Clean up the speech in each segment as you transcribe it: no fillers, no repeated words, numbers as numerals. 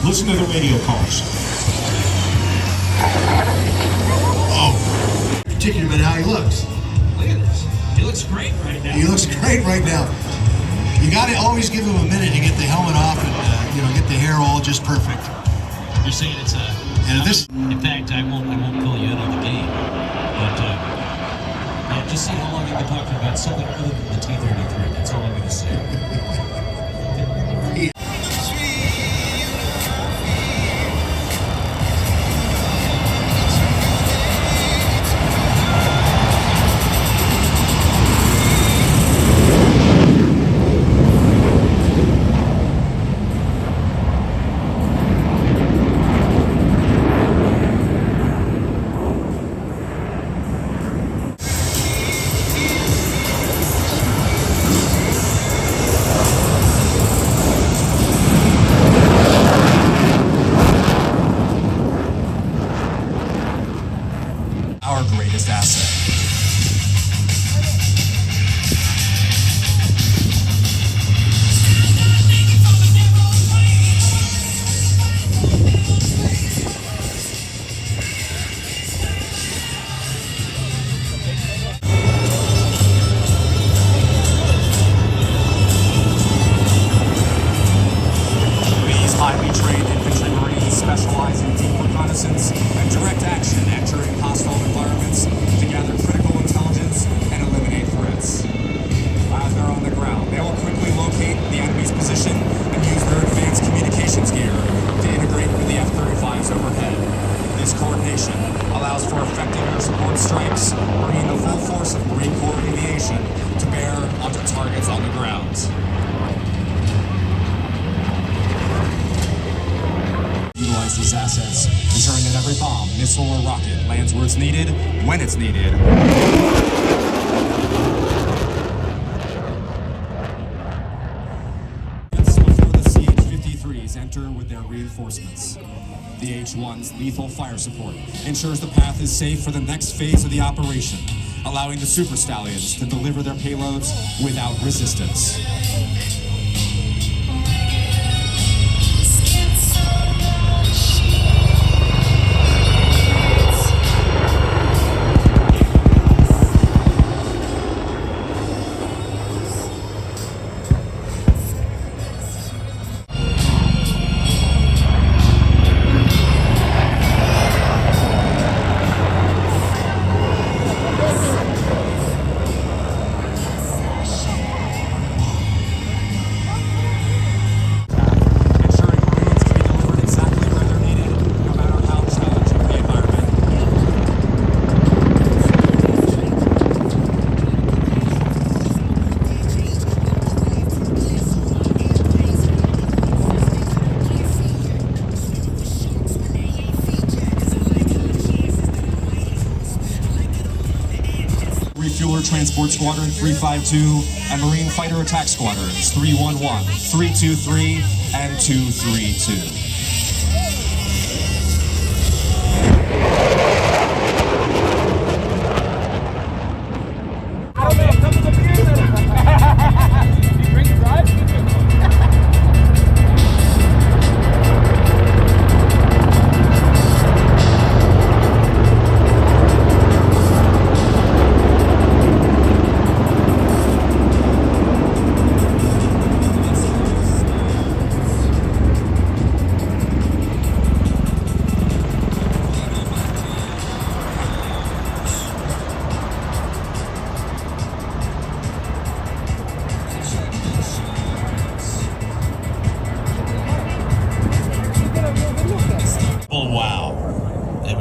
Listen to the radio calls. Oh, particularly about how he looks. Look at this. He looks great right now. He looks great right now. You got to always give him a minute to get the helmet off and get the hair all just perfect. You're saying it's a. And this. In fact, I won't pull you in on the game, but yeah, just see how long you can talk about something other than the T-33. That's all I'm going to say. Our greatest asset. These highly trained infantry marines specialize in deep reconnaissance and direct action entering hostile environments to gather critical intelligence and eliminate threats. As they're on the ground, they will quickly locate the enemy's position and use their advanced communications gear to integrate with the F-35s overhead. This coordination allows for effective air support strikes, bringing the full force of Marine Corps aviation to bear onto targets on the ground. Utilize these assets, ensuring that every bomb, missile, or rocket lands where it's needed, when it's needed. That's before the CH-53s enter with their reinforcements. The H-1's lethal fire support ensures the path is safe for the next phase of the operation, allowing the Super Stallions to deliver their payloads without resistance. Refueler Transport Squadron 352 and Marine Fighter Attack Squadrons 311, 323, and 232.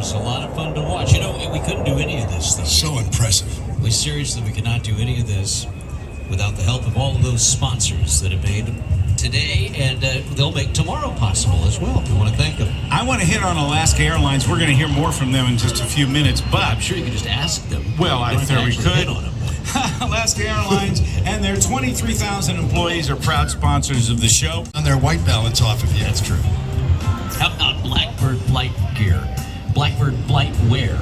was a lot of fun to watch. You know, we couldn't do any of this, though. So impressive. We cannot do any of this without the help of all of those sponsors that have made today, and they'll make tomorrow possible as well. We want to thank them. I want to hit on Alaska Airlines. We're going to hear more from them in just a few minutes, but I'm sure you could just ask them. Well, I thought we could. Hit on them. Alaska Airlines and their 23,000 employees are proud sponsors of the show. On their white balance off of you. That's true. How about Blackbird Flight Gear? Blackbird Flight Wear.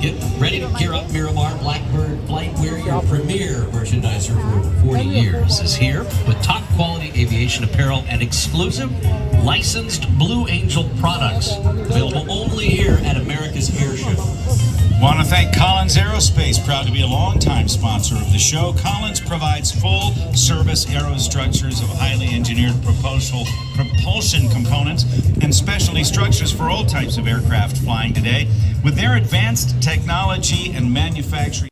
Get ready to gear up Miramar. Blackbird Flight Wear, your premier merchandiser for 40 years, is here with top quality aviation apparel and exclusive licensed Blue Angel products, available only here at America's Airshow. Want to thank Collins Aerospace, proud to be a longtime sponsor of the show. Collins provides full-service aerostructures of highly engineered propulsion components and specialty structures for all types of aircraft flying today. With their advanced technology and manufacturing.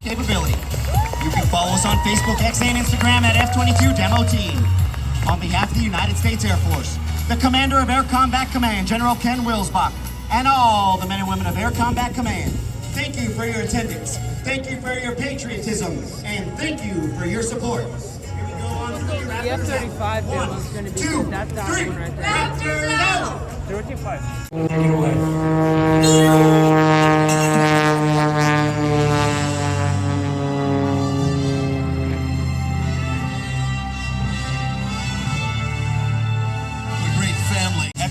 Capability. You can follow us on Facebook, X, and Instagram at F-22 Demo Team. On behalf of the United States Air Force, the Commander of Air Combat Command, General Ken Wilsbach, and all the men and women of Air Combat Command, thank you for your attendance, thank you for your patriotism, and thank you for your support. Here we go on to the The F-35 demo is going to be good. That's that one right there. Raptors out! 35. Take it away.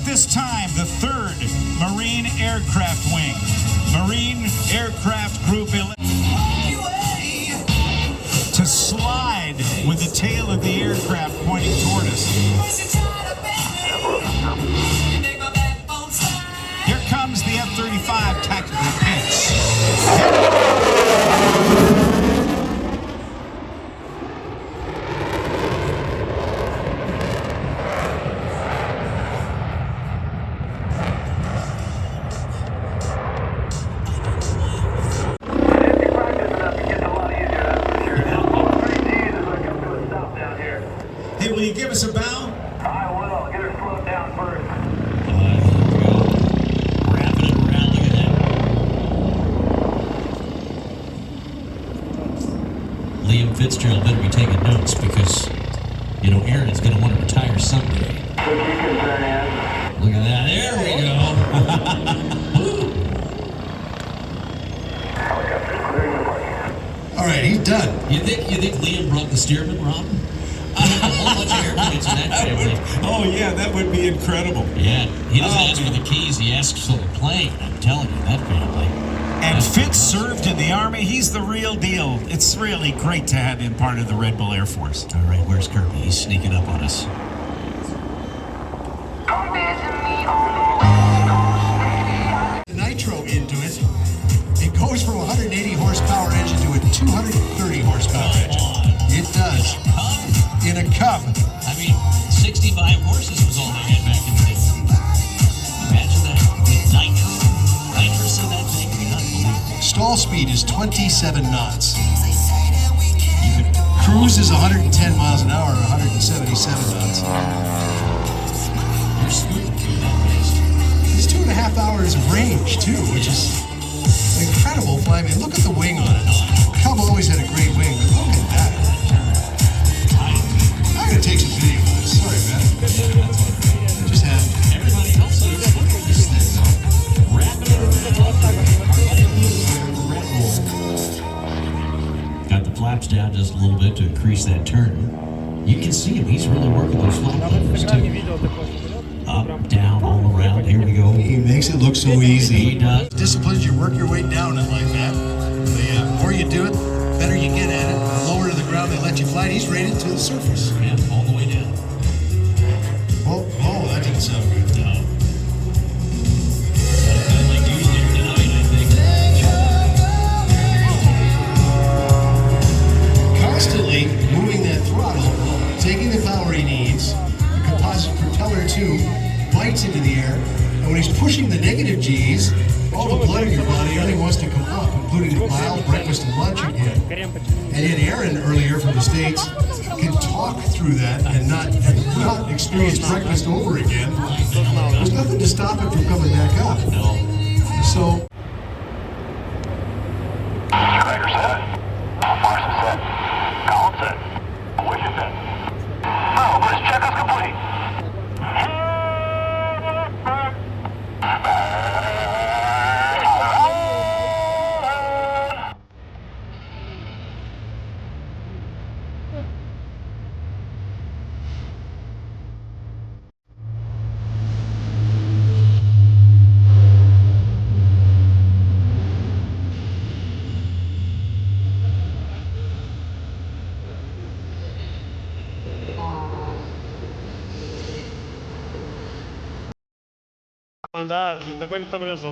This time, the 3rd Marine Aircraft Wing, Marine Aircraft Group 11, to slide with the tail of the aircraft pointing toward us. Here comes the F-35 tactical pitch. Hey, will you give us a bow? I will. Get her slowed down first. Wrapping it around. Look at that. Liam Fitzgerald better be taking notes because, you know, Aaron is going to want to retire someday. So you can turn in. Look at that. There we go. Helicopter clearing the parking. All right, he's done. You think Liam broke the steerman, Rob? A whole bunch of airplanes in that family. Oh, yeah, that would be incredible. Yeah, he doesn't ask for the keys, he asks for the plane. I'm telling you, that family. And Fitz served in the Army. He's the real deal. It's really great to have him part of the Redbull Air Force. All right, where's Kirby? He's sneaking up on us. The nitro into it. It goes from a 180 horsepower engine to a 230 horsepower engine. It does. In a Cub. I mean, 65 horses was all they had back in the day. Imagine that with nitrous in that thing. I mean, unbelievable. Stall speed is 27 knots. You could Cruise is 110 miles an hour, 177 knots. You're smooth through that pace. It's 2.5 hours of range too, which is an incredible flight. I mean, look at the wing on it. Cub always had a great wing, but look at that. I'm gonna take some video of this. Sorry, man. I just had. Everybody else is looking at this thing, though. Wrapping it around. Got the flaps down just a little bit to increase that turn. You can see him. He's really working those flap levers, too. Up, down, all around. Here we go. He makes it look so easy. He does. Disciplines you work your way down it like that. The more you do it, the better you get at it. The lower to the ground they let you fly. He's rated to the surface. Yeah, all the way down. Oh, that didn't sound good. No. Sounds like Tuesday tonight, I think. Constantly moving that throttle, taking the power he needs. The composite propeller too bites into the air, and when he's pushing the negative G's, all the blood in your body, everything wants to come up, including the bile, breakfast, and lunch again. And yet Aaron, earlier from the States, can talk through that and not experience breakfast over again. There's nothing to stop it from coming back up. No. So, Acemaker set. Marshall set. Collins set. Wish it set. Oh, let's check us complete. Anda, te cuento con eso.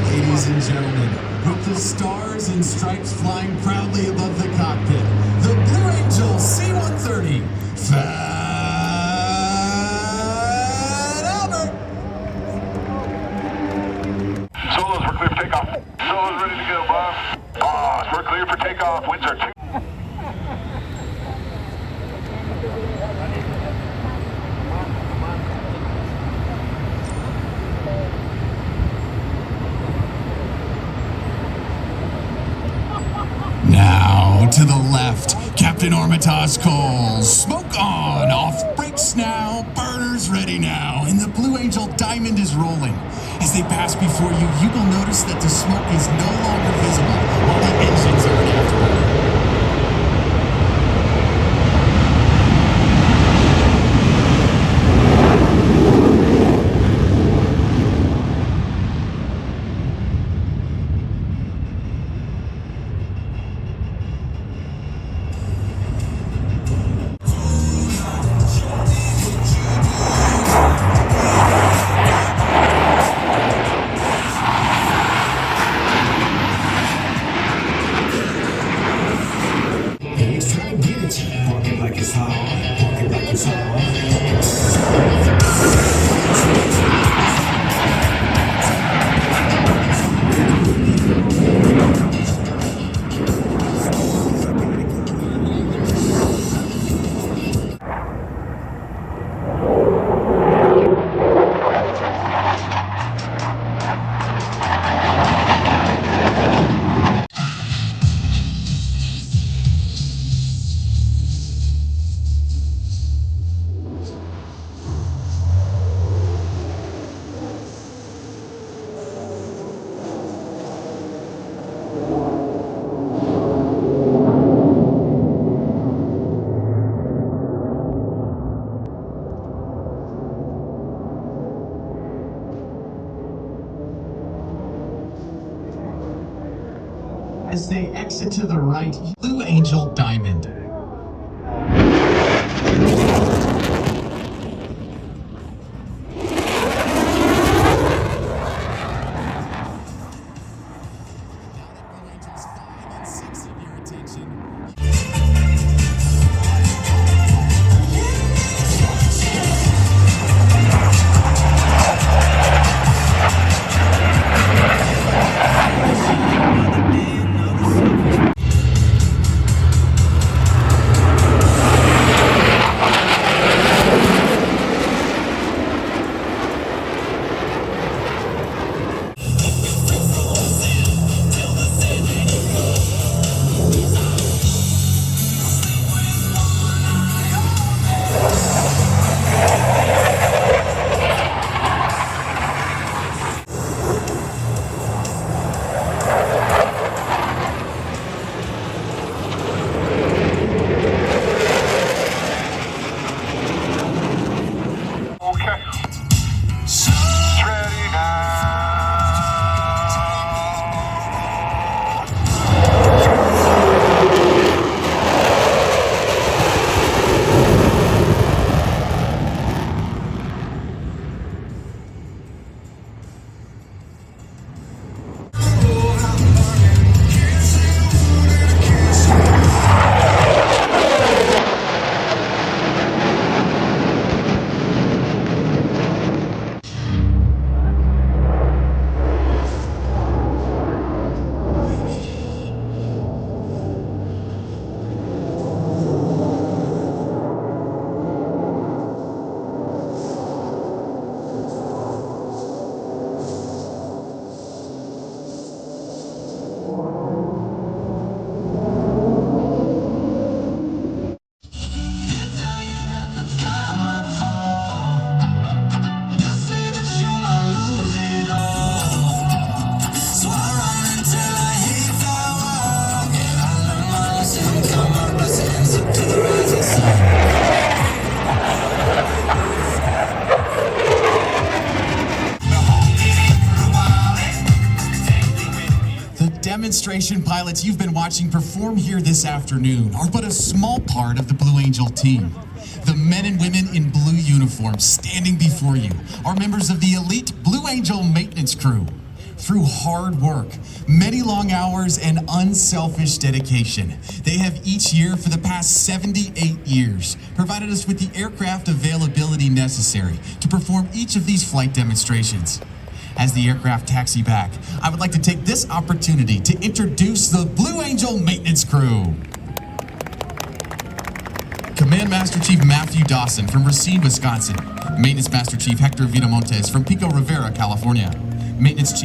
Ladies and gentlemen, with the stars and stripes flying proudly above the cockpit, the Blue Angel C-130, Fat Albert! Solos, we're clear for takeoff. Solos ready to go, boss. Boss, we're clear for takeoff. Winds are 2. to the left. Captain Armitage calls. Smoke on. Off brakes now. Burners ready now. And the Blue Angel Diamond is rolling. As they pass before you, you will notice that the smoke is no longer visible while the engines are in afterburner. As they exit to the right, Blue Angel Diamond. Demonstration pilots you've been watching perform here this afternoon are but a small part of the Blue Angel team. The men and women in blue uniforms standing before you are members of the elite Blue Angel maintenance crew. Through hard work, many long hours, and unselfish dedication, they have each year for the past 78 years provided us with the aircraft availability necessary to perform each of these flight demonstrations. As the aircraft taxi back, I would like to take this opportunity to introduce the Blue Angel maintenance crew. Command Master Chief Matthew Dawson from Racine, Wisconsin. Maintenance Master Chief Hector Vitamontes from Pico Rivera, California. Maintenance Chief